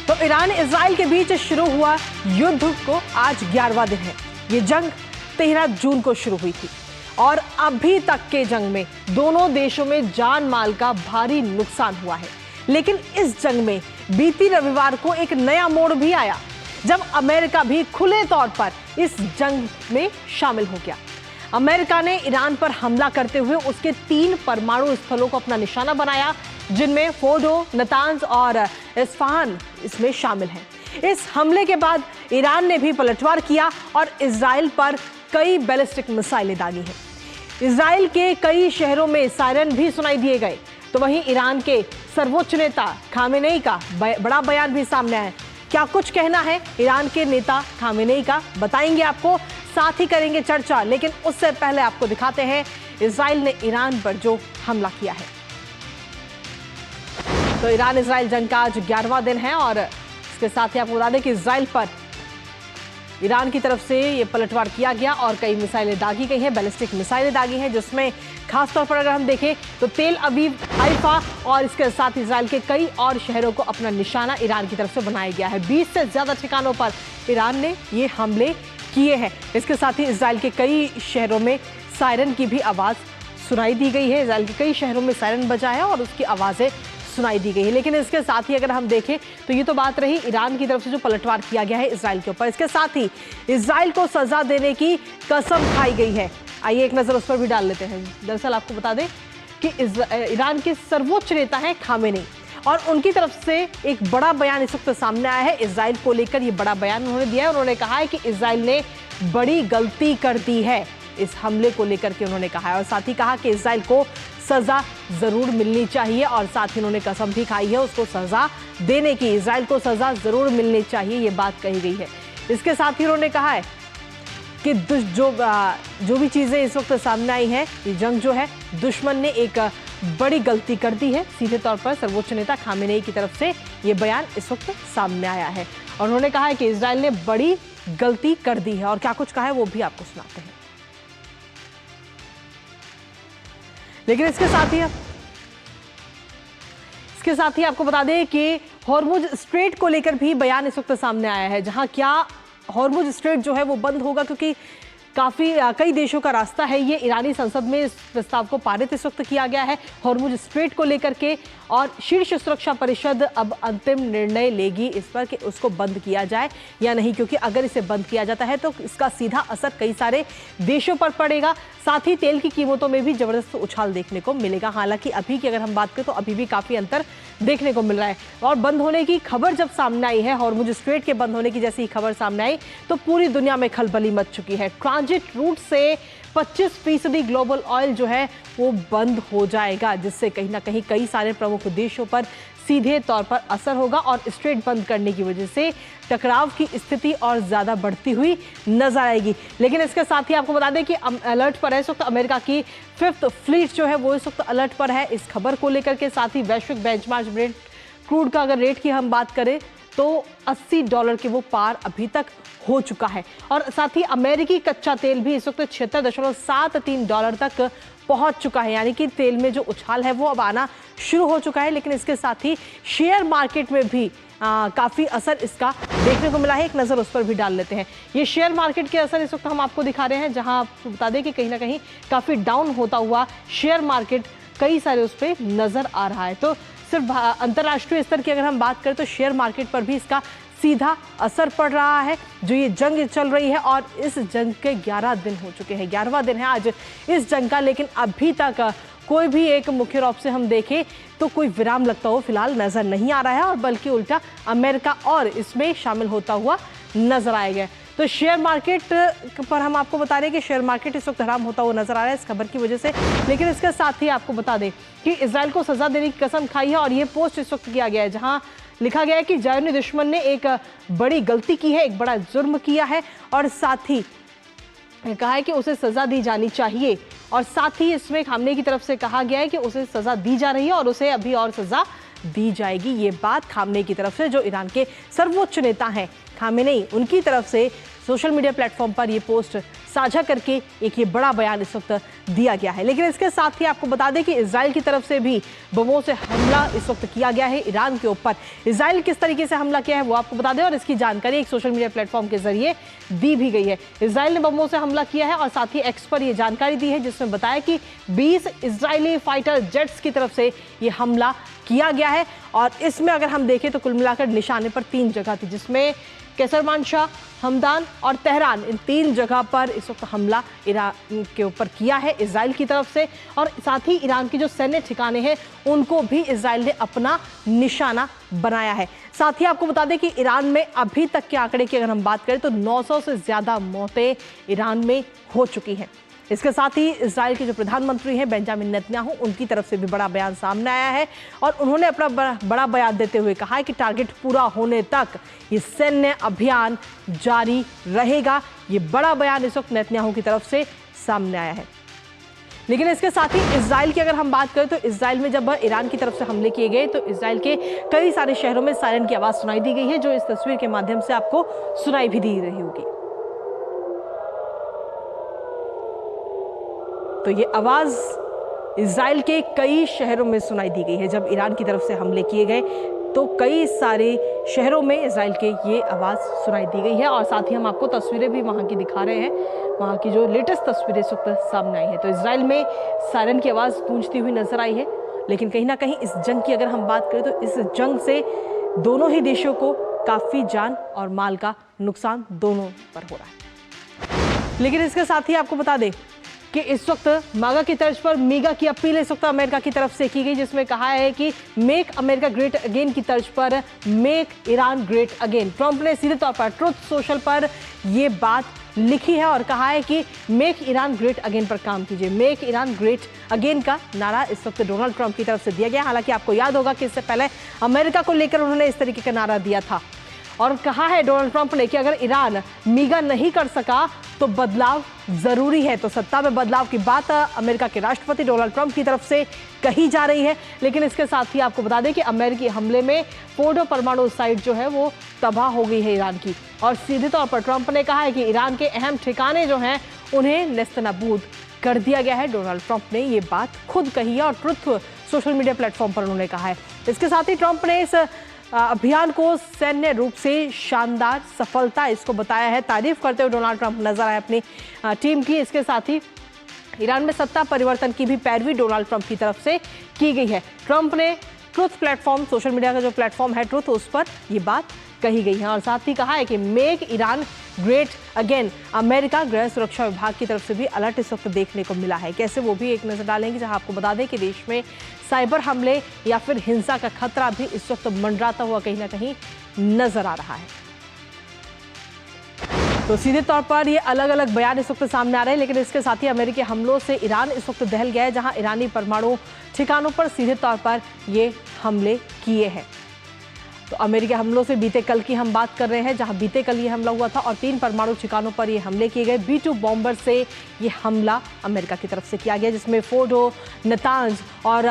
तो Iran Israel के बीच शुरू हुआ युद्ध को आज 11वां दिन है। ये जंग 13 जून को शुरू हुई थी और अभी तक के जंग में दोनों देशों में जान माल का भारी नुकसान हुआ है। लेकिन इस जंग में बीती रविवार को एक नया मोड़ भी आया, जब अमेरिका भी खुले तौर पर इस जंग में शामिल हो गया। अमेरिका ने ईरान पर हमला करते हुए उसके 3 परमाणु स्थलों को अपना निशाना बनाया, जिनमें फोर्डो, नतांज और इस्फहान इसमें शामिल हैं। इस हमले के बाद ईरान ने भी पलटवार किया और इजराइल पर कई बैलिस्टिक मिसाइलें दागी हैं। इजराइल के कई शहरों में सायरन भी सुनाई दिए गए। तो वहीं ईरान के सर्वोच्च नेता खामेनेई का बड़ा बयान भी सामने आया। क्या कुछ कहना है ईरान के नेता खामेनेई का, बताएंगे आपको, साथ ही करेंगे चर्चा। लेकिन उससे पहले आपको दिखाते हैं इजराइल ने ईरान पर जो हमला किया है। तो ईरान इजराइल जंग का आज 11वां दिन है और इसके साथ ही आपको बता दें कि इजराइल पर ईरान की तरफ से ये पलटवार किया गया और कई मिसाइलें दागी गई हैं, बैलिस्टिक मिसाइलें दागी हैं, जिसमें खासतौर पर अगर हम देखें तो तेल अवीव, हाइफा और इसके साथ इजराइल के कई और शहरों को अपना निशाना ईरान की तरफ से बनाया गया है। 20 से ज्यादा ठिकानों पर ईरान ने ये हमले किए हैं। इसके साथ ही इजराइल के कई शहरों में सायरन की भी आवाज सुनाई दी गई है। इजराइल के कई शहरों में सायरन बजा है और उसकी आवाजें सुनाई दी गई है। लेकिन इसके साथ ही अगर हम देखें तो ये तो बात रही ईरान की तरफ से जो पलटवार किया गया है इजराइल के ऊपर। इसके साथ ही इजराइल को सजा देने की कसम खाई गई है। आइए एक नजर उस पर भी डाल लेते हैं। दरअसल आपको बता दें कि ईरान के सर्वोच्च नेता हैं खामेनेई और उनकी तरफ से एक बड़ा बयान इस वक्त सामने आया है। इजराइल को लेकर ये बड़ा बयान उन्होंने दिया है। उन्होंने कहा है कि इजराइल ने बड़ी गलती कर दी है, इस हमले को लेकर के उन्होंने कहा है। और साथ ही कहा कि इजराइल को सजा जरूर मिलनी चाहिए और साथ ही उन्होंने कसम भी खाई है उसको सजा देने की। इजराइल को सजा जरूर मिलनी चाहिए, ये बात कही गई है। इसके साथ ही उन्होंने कहा है कि जो भी चीजें इस वक्त सामने आई हैं, ये जंग जो है, दुश्मन ने एक बड़ी गलती कर दी है। सीधे तौर पर सर्वोच्च नेता खामेनेई की तरफ से ये बयान इस वक्त सामने आया है और उन्होंने कहा है कि इजराइल ने बड़ी गलती कर दी है। और क्या कुछ कहा है वो भी आपको सुनाते हैं। लेकिन इसके साथ ही आपको बता दें कि हॉर्मुज स्ट्रेट को लेकर भी बयान इस वक्त सामने आया है, जहां क्या हॉर्मुज स्ट्रेट जो है वो बंद होगा, क्योंकि कई देशों का रास्ता है। ये ईरानी संसद में इस प्रस्ताव को पारित इस वक्त किया गया है हॉर्मुज स्ट्रेट को लेकर के, और शीर्ष सुरक्षा परिषद अब अंतिम निर्णय लेगी इस पर कि उसको बंद किया जाए या नहीं, क्योंकि अगर इसे बंद किया जाता है तो इसका सीधा असर कई सारे देशों पर पड़ेगा। साथ ही तेल की कीमतों में भी जबरदस्त उछाल देखने को मिलेगा। हालांकि अभी की अगर हम बात करें तो अभी भी काफी अंतर देखने को मिल रहा है। और बंद होने की खबर जब सामने आई है, हॉर्मुज स्ट्रेट के बंद होने की जैसी खबर सामने आई तो पूरी दुनिया में खलबली मच चुकी है। ट्रांजिट रूट से 25% ग्लोबल ऑयल जो है वो बंद हो जाएगा, जिससे कहीं ना कहीं कई सारे प्रमुख देशों पर सीधे तौर पर असर होगा और स्ट्रेट बंद करने की वजह से टकराव की स्थिति और ज्यादा बढ़ती हुई नजर आएगी। लेकिन इसके साथ ही आपको बता दें कि अलर्ट पर है इस वक्त अमेरिका की 5th फ्लीट जो है वो इस वक्त अलर्ट पर है इस खबर को लेकर के। साथ ही वैश्विक बेंचमार्क ब्रेंट क्रूड का अगर रेट की हम बात करें तो $80 के वो पार अभी तक हो चुका है। और साथ ही अमेरिकी कच्चा तेल भी इस वक्त $76.73 तक पहुंच चुका है, यानी कि तेल में जो उछाल है वो अब आना शुरू हो चुका है। लेकिन इसके साथ ही शेयर मार्केट में भी काफी असर इसका देखने को मिला है। एक नजर उस पर भी डाल लेते हैं। ये शेयर मार्केट के असर इस वक्त हम आपको दिखा रहे हैं, जहां आपको बता दें कि कहीं ना कहीं काफी डाउन होता हुआ शेयर मार्केट कई सारे उस पर नजर आ रहा है। तो सिर्फ अंतर्राष्ट्रीय स्तर की अगर हम बात करें तो शेयर मार्केट पर भी इसका सीधा असर पड़ रहा है। जो ये जंग चल रही है और इस जंग के 11 दिन हो चुके हैं, 11वां दिन है आज इस जंग का, लेकिन अभी तक कोई भी एक मुख्य रूप से हम देखें तो कोई विराम लगता हुआ फिलहाल नजर नहीं आ रहा है, और बल्कि उल्टा अमेरिका और इसमें शामिल होता हुआ नजर आएगा। तो शेयर मार्केट पर हम आपको बता रहे हैं कि शेयर मार्केट इस वक्त हराम होता हुआ नजर आ रहा है इस खबर की वजह से। लेकिन इसके साथ ही आपको बता दें कि इजराइल को सजा देने की कसम खाई है और ये पोस्ट इस वक्त किया गया है, जहां लिखा गया है कि जायनी दुश्मन ने एक बड़ी गलती की है, एक बड़ा जुर्म किया है और साथ ही कहा है कि उसे सजा दी जानी चाहिए। और साथ ही इसमें खामनेई की तरफ से कहा गया है कि उसे सजा दी जा रही है और उसे अभी और सजा दी जाएगी। ये बात खामनेई की तरफ से, जो ईरान के सर्वोच्च नेता हैं खामेनेई, उनकी तरफ से सोशल मीडिया प्लेटफॉर्म पर ये पोस्ट साझा करके एक ये बड़ा बयान इस वक्त दिया गया है। लेकिन इसके साथ ही आपको बता दें कि इजराइल की तरफ से भी बमों से हमला इस वक्त किया गया है ईरान के ऊपर। इजराइल किस तरीके से हमला किया है वो आपको बता दें, और इसकी जानकारी एक सोशल मीडिया प्लेटफॉर्म के जरिए दी भी गई है। इजराइल ने बमों से हमला किया है और साथ ही एक्स पर यह जानकारी दी है, जिसमें बताया कि 20 इजरायली फाइटर जेट्स की तरफ से ये हमला किया गया है। और इसमें अगर हम देखें तो कुल मिलाकर निशाने पर 3 जगह थी, जिसमें कैसरमानशाह, हमदान और तेहरान, इन 3 जगह पर इस वक्त हमला ईरान के ऊपर किया है इजराइल की तरफ से। और साथ ही ईरान की जो सैन्य ठिकाने हैं उनको भी इजराइल ने अपना निशाना बनाया है। साथ ही आपको बता दें कि ईरान में अभी तक के आंकड़े की अगर हम बात करें तो 900 से ज्यादा मौतें ईरान में हो चुकी हैं। इसके साथ ही इजराइल के जो प्रधानमंत्री हैं बेंजामिन नेतन्याहू, उनकी तरफ से भी बड़ा बयान सामने आया है और उन्होंने अपना बड़ा बयान देते हुए कहा है कि टारगेट पूरा होने तक ये सैन्य अभियान जारी रहेगा। ये बड़ा बयान इस वक्त नेतन्याहू की तरफ से सामने आया है। लेकिन इसके साथ ही इजराइल की अगर हम बात करें तो इजराइल में जब ईरान की तरफ से हमले किए गए तो इजराइल के कई सारे शहरों में सायरन की आवाज सुनाई दी गई है, जो इस तस्वीर के माध्यम से आपको सुनाई भी दी रही होगी। तो ये आवाज इजराइल के कई शहरों में सुनाई दी गई है। जब ईरान की तरफ से हमले किए गए तो कई सारे शहरों में इजराइल के ये आवाज सुनाई दी गई है। और साथ ही हम आपको तस्वीरें भी वहां की दिखा रहे हैं, वहां की जो लेटेस्ट तस्वीरें इस वक्त सामने आई है। तो इजराइल में सायरन की आवाज गूंजती हुई नजर आई है। लेकिन कहीं ना कहीं इस जंग की अगर हम बात करें तो इस जंग से दोनों ही देशों को काफी जान और माल का नुकसान दोनों पर हो रहा है। लेकिन इसके साथ ही आपको बता दें कि इस वक्त मागा की तर्ज पर मीगा की अपील इस वक्त अमेरिका की तरफ से की गई, जिसमें कहा है कि मेक अमेरिका ग्रेट अगेन की तर्ज पर make Iran great again. Trump ने सीधे तौर पर ट्रुथ सोशल पर यह बात लिखी है और कहा है कि मेक ईरान ग्रेट अगेन पर काम कीजिए। मेक ईरान ग्रेट अगेन का नारा इस वक्त डोनाल्ड ट्रंप की तरफ से दिया गया। हालांकि आपको याद होगा कि इससे पहले अमेरिका को लेकर उन्होंने इस तरीके का नारा दिया था और कहा है डोनाल्ड ट्रंप ने कि अगर ईरान मीगा नहीं कर सका तो बदलाव जरूरी है। तो सत्ता में बदलाव की बात अमेरिका के राष्ट्रपति डोनाल्ड ट्रंप की तरफ से कही जा रही है। लेकिन इसके साथ ही आपको बता दें कि अमेरिकी हमले में फोर्डो परमाणु साइट जो है वो तबाह हो गई है ईरान की। और सीधे तौर पर ट्रंप ने कहा है कि ईरान के अहम ठिकाने जो हैं उन्हें नेस्तनाबूद कर दिया गया है। डोनाल्ड ट्रंप ने ये बात खुद कही है और ट्रुथ सोशल मीडिया प्लेटफॉर्म पर उन्होंने कहा है। इसके साथ ही ट्रंप ने इस अभियान को सैन्य रूप से शानदार सफलता इसको बताया है। तारीफ करते हुए डोनाल्ड ट्रंप नजर आए अपनी टीम की। इसके साथ ही ईरान में सत्ता परिवर्तन की भी पैरवी डोनाल्ड ट्रंप की तरफ से की गई है। ट्रंप ने ट्रुथ प्लेटफॉर्म, सोशल मीडिया का जो प्लेटफॉर्म है ट्रुथ, उस पर यह बात कही गई है और साथ ही कहा है कि make Iran great again. America गृह सुरक्षा विभाग की तरफ से भी अलर्ट इस वक्त देखने को मिला है। कैसे, वो भी एक नजर डालेंगे, जहां आपको बता दें कि देश में साइबर हमले या फिर हिंसा का खतरा भी इस वक्त मंडराता हुआ कहीं ना कहीं नजर आ रहा है। तो सीधे तौर पर ये अलग अलग बयान इस वक्त सामने आ रहे हैं। लेकिन इसके साथ ही अमेरिकी हमलों से ईरान इस वक्त दहल गया है, जहां ईरानी परमाणु ठिकानों पर सीधे तौर पर ये हमले किए हैं। तो अमेरिकी हमलों से बीते कल की हम बात कर रहे हैं, जहां बीते कल ये हमला हुआ था और 3 परमाणु ठिकानों पर ये हमले किए गए। B-2 बॉम्बर से ये हमला अमेरिका की तरफ से किया गया, जिसमें फोर्डो, नतांज और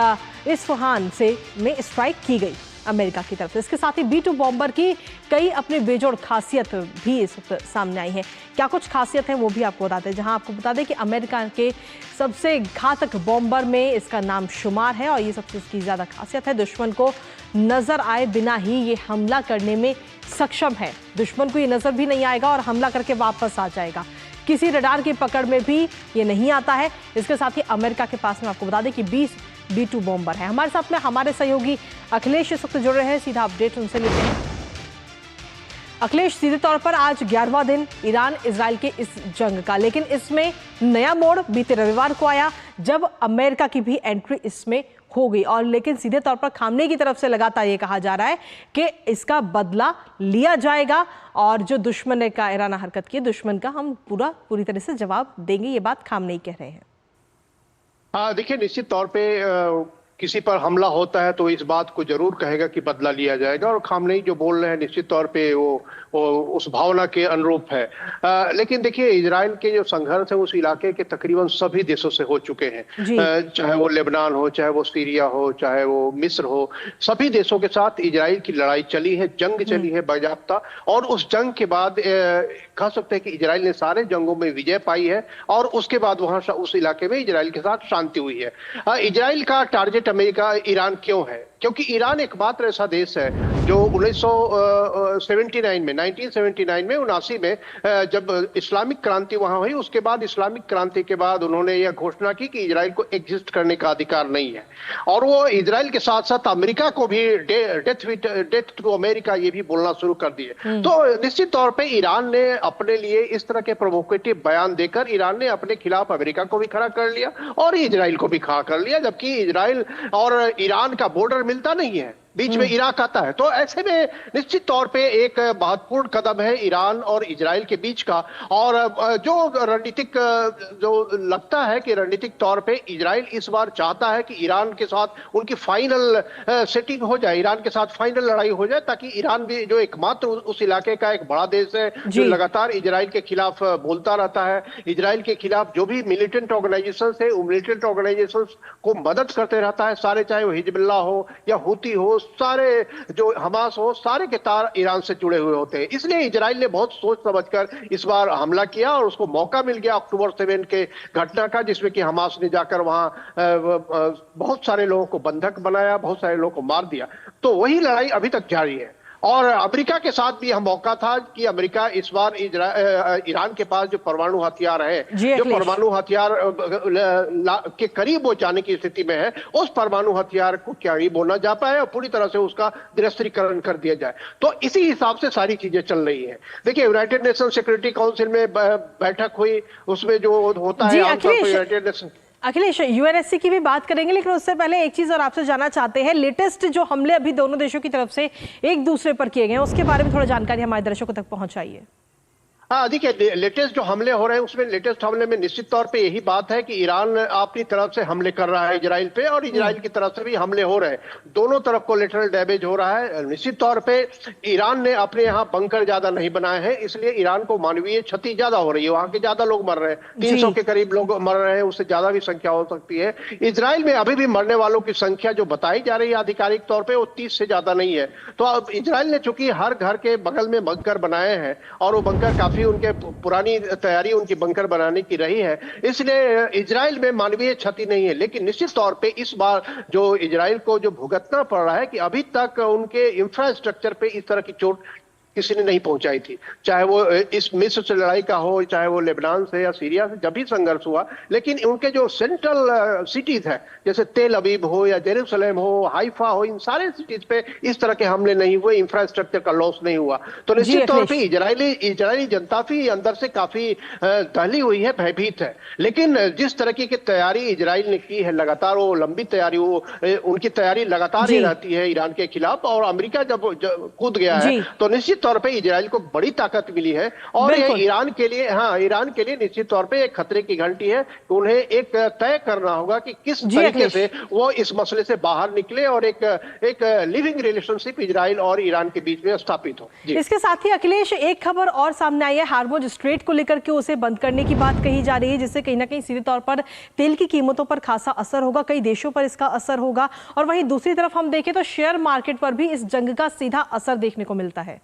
इस्फहान से में स्ट्राइक की गई अमेरिका की तरफ से। इसके साथ ही B-2 बॉम्बर की कई अपनी बेजोड़ खासियत भी इस वक्त सामने आई है। क्या कुछ खासियत है वो भी आपको बताते हैं, जहां आपको बता दें कि अमेरिका के सबसे घातक बॉम्बर में इसका नाम शुमार है और ये सबसे इसकी ज़्यादा खासियत है, दुश्मन को नजर आए बिना ही ये हमला करने में सक्षम है। दुश्मन को ये नजर भी नहीं आएगा और हमला करके वापस आ जाएगा। किसी रडार की पकड़ में भी ये नहीं आता है। इसके साथ ही अमेरिका के पास में आपको बता दें कि 20 B-2 बॉम्बर है। हमारे साथ में हमारे सहयोगी अखिलेश इस वक्त जुड़ रहे हैं, सीधा अपडेट उनसे लेते हैं। अखिलेश, सीधे तौर पर आज 11वां दिन ईरान इजराइल के इस जंग का, लेकिन इसमें नया मोड़ बीते रविवार को आया जब अमेरिका की भी एंट्री इसमें हो गई। और लेकिन सीधे तौर पर खामनेई की तरफ से लगातार ये कहा जा रहा है कि इसका बदला लिया जाएगा और जो दुश्मन ने का ईराना हरकत की, दुश्मन का हम पूरी तरह से जवाब देंगे। ये बात खामनेई कह रहे हैं। हाँ, देखिए, निश्चित तौर पे किसी पर हमला होता है तो इस बात को जरूर कहेगा कि बदला लिया जाएगा और खामनेई जो बोल रहे हैं निश्चित तौर पे वो उस भावना के अनुरूप है। लेकिन देखिए, इजराइल के जो संघर्ष है उस इलाके के तकरीबन सभी देशों से हो चुके हैं, चाहे वो लेबनान हो, चाहे वो सीरिया हो, चाहे वो मिस्र हो, सभी देशों के साथ इजराइल की लड़ाई चली है, जंग चली है बाकायदा। और उस जंग के बाद कह सकते हैं कि इजराइल ने सारे जंगों में विजय पाई है और उसके बाद वहां उस इलाके में इजराइल के साथ शांति हुई है। इजराइल का टारगेट अमेरिका ईरान क्यों है? क्योंकि ईरान एकमात्र ऐसा देश है जो 1979 में 1979 में जब इस्लामिक क्रांति वहां हुई, उसके बाद इस्लामिक क्रांति के बाद उन्होंने यह घोषणा की कि इजराइल को एग्जिस्ट करने का अधिकार नहीं है और वो इजराइल के साथ साथ अमेरिका को भी डेथ टू अमेरिका ये भी बोलना शुरू कर दिए। तो निश्चित तौर पे ईरान ने अपने लिए इस तरह के प्रोवोकेटिव बयान देकर ईरान ने अपने खिलाफ अमेरिका को भी खड़ा कर लिया और इजराइल को भी खड़ा कर लिया, जबकि इजराइल और ईरान का बॉर्डर मिलता नहीं है, बीच में इराक आता है। तो ऐसे में निश्चित तौर पे एक महत्वपूर्ण कदम है ईरान और इजराइल के बीच का। और जो रणनीतिक जो लगता है कि रणनीतिक तौर पे इजराइल इस बार चाहता है कि ईरान के साथ उनकी फाइनल सेटिंग हो जाए, ईरान के साथ फाइनल लड़ाई हो जाए, ताकि ईरान भी जो एकमात्र उस इलाके का एक बड़ा देश है जो लगातार इजराइल के खिलाफ बोलता रहता है, इजराइल के खिलाफ जो भी मिलिटेंट ऑर्गेनाइजेशन है वो मिलिटेंट ऑर्गेनाइजेशन को मदद करते रहता है सारे, चाहे वो हिजबुल्लाह हो या हुती हो, सारे जो हमास हो, सारे के तार ईरान से जुड़े हुए होते हैं। इसलिए इजराइल ने बहुत सोच समझकर इस बार हमला किया और उसको मौका मिल गया अक्टूबर 7 के घटना का, जिसमें कि हमास ने जाकर वहां बहुत सारे लोगों को बंधक बनाया, बहुत सारे लोगों को मार दिया। तो वही लड़ाई अभी तक जारी है और अमेरिका के साथ भी यह मौका था कि अमेरिका इस बार ईरान के पास जो परमाणु हथियार है, जो परमाणु हथियार के करीब वो जाने की स्थिति में है, उस परमाणु हथियार को करीब वो न जा पाए और पूरी तरह से उसका निरस्त्रीकरण कर दिया जाए। तो इसी हिसाब से सारी चीजें चल रही है। देखिए, यूनाइटेड नेशन सिक्योरिटी काउंसिल में बैठक हुई, उसमें जो होता है आमतौर पर यूनाइटेड नेशन। अखिलेश, यूएनएससी की भी बात करेंगे, लेकिन उससे पहले एक चीज और आपसे जानना चाहते हैं। लेटेस्ट जो हमले अभी दोनों देशों की तरफ से एक दूसरे पर किए गए हैं, उसके बारे में थोड़ा जानकारी हमारे दर्शकों तक पहुंचाइए। हाँ, देखिए, लेटेस्ट जो हमले हो रहे हैं उसमें लेटेस्ट हमले में निश्चित तौर पे यही बात है कि ईरान अपनी तरफ से हमले कर रहा है इजराइल पे और इजराइल की तरफ से भी हमले हो रहे हैं। दोनों तरफ कोलेटरल डैमेज हो रहा है। निश्चित तौर पे ईरान ने अपने यहाँ बंकर ज्यादा नहीं बनाए हैं, इसलिए ईरान को मानवीय क्षति ज्यादा हो रही है। वहां के ज्यादा लोग मर रहे हैं, 300 के करीब लोग मर रहे हैं, उससे ज्यादा भी संख्या हो सकती है। इजराइल में अभी भी मरने वालों की संख्या जो बताई जा रही है आधिकारिक तौर पर, वो 30 से ज्यादा नहीं है। तो अब इजराइल ने चूंकि हर घर के बगल में बंकर बनाए हैं और वो बंकर काफी उनके पुरानी तैयारी उनकी बंकर बनाने की रही है, इसलिए इजराइल में मानवीय क्षति नहीं है। लेकिन निश्चित तौर पे इस बार जो इजराइल को जो भुगतना पड़ रहा है कि अभी तक उनके इंफ्रास्ट्रक्चर पे इस तरह की चोट किसी ने नहीं पहुंचाई थी, चाहे वो इस मिस्र से लड़ाई का हो, चाहे वो लेबनान से या सीरिया से जब भी संघर्ष हुआ। लेकिन उनके जो सेंट्रल सिटीज है, जैसे तेल अवीव हो या जेरूसलम हो, हाइफा हो, इन सारे सिटीज पे इस तरह के हमले नहीं हुए, इंफ्रास्ट्रक्चर का लॉस नहीं हुआ। तो निश्चित तौर पर इजरायली जनता भी अंदर से काफी दहली हुई है, भयभीत है। लेकिन जिस तरह की तैयारी इजराइल ने की है, लगातार वो लंबी तैयारी, वो उनकी तैयारी लगातार ही रहती है ईरान के खिलाफ। और अमेरिका जब कूद गया है तो निश्चित तौर पे इजराइल को बड़ी ताकत मिली है और ये ईरान के लिए, हाँ, ईरान के लिए निश्चित तौर पे एक खतरे की घंटी है कि उन्हें एक तय करना होगा कि किस तरीके से वो इस मसले से बाहर निकले और एक लिविंग रिलेशनशिप इजराइल और ईरान के बीच में स्थापित हो। इसके साथ ही अखिलेश, एक खबर और सामने आई है, हार्मुज स्ट्रेट को लेकर के उसे बंद करने की बात कही जा रही है, जिससे कहीं ना कहीं सीधे तौर पर तेल की कीमतों पर खासा असर होगा, कई देशों पर इसका असर होगा। और वहीं दूसरी तरफ हम देखें तो शेयर मार्केट पर भी इस जंग का सीधा असर देखने को मिलता है।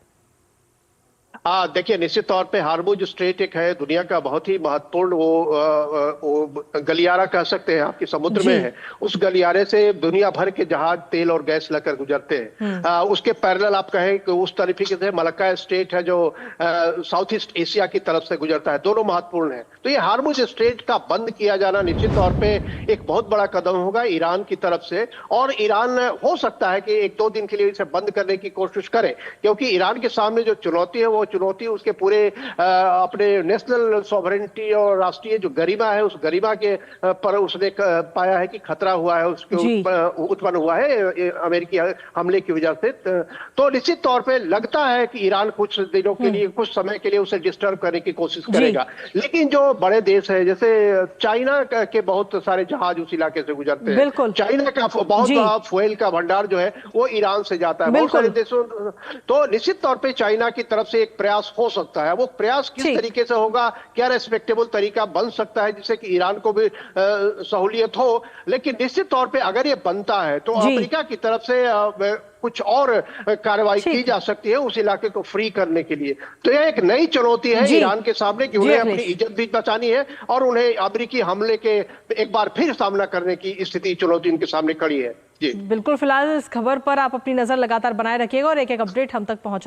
देखिए, निश्चित तौर पे हार्मुज स्ट्रेट एक है दुनिया का बहुत ही महत्वपूर्ण वो गलियारा कह सकते हैं, आपके समुद्र में है। उस गलियारे से दुनिया भर के जहाज तेल और गैस लेकर गुजरते हैं। उसके पैरेलल आप कहें कि उस तरीके से मलक्का स्ट्रेट है जो साउथ ईस्ट एशिया की तरफ से गुजरता है, दोनों महत्वपूर्ण है। तो ये हार्मुज स्ट्रेट का बंद किया जाना निश्चित तौर पे एक बहुत बड़ा कदम होगा ईरान की तरफ से। और ईरान हो सकता है कि 1-2 दिन के लिए इसे बंद करने की कोशिश करे, क्योंकि ईरान के सामने जो चुनौती है वो चुनौती उसके पूरे अपने नेशनल सॉवरेनिटी और राष्ट्रीय जो गरिमा है, उस गरिमा के पर उसने पाया है कि खतरा हुआ है, उसके उत्पन्न हुआ है अमेरिकी हमले की वजह से। तो निश्चित तौर पे लगता है कि ईरान कुछ दिनों के लिए, कुछ समय के लिए उसे डिस्टर्ब करने की कोशिश करेगा। लेकिन जो बड़े देश है, जैसे चाइना के बहुत सारे जहाज उस इलाके से गुजरते हैं, चाइना का बहुत बड़ा फ्यूल का भंडार जो है वो ईरान से जाता है बहुत सारे देशों। तो निश्चित तौर पे चाइना की तरफ से एक प्रयास हो सकता है। वो प्रयास किस तरीके से होगा, क्या रेस्पेक्टेबल तरीका बन सकता है जिससे कि ईरान को भी सहूलियत हो, लेकिन निश्चित तौर पे अगर ये बनता है तो अमेरिका की तरफ से कुछ और कार्रवाई की जा सकती है उस इलाके को फ्री करने के लिए। तो यह एक नई चुनौती है ईरान के सामने कि उन्हें अपनी इज्जत भी बचानी है और उन्हें अमेरिकी हमले के एक बार फिर सामना करने की स्थिति, चुनौती उनके सामने खड़ी है। जी बिल्कुल, फिलहाल इस खबर पर आप अपनी नजर लगातार बनाए रखिएगा और एक एक अपडेट हम तक पहुंचा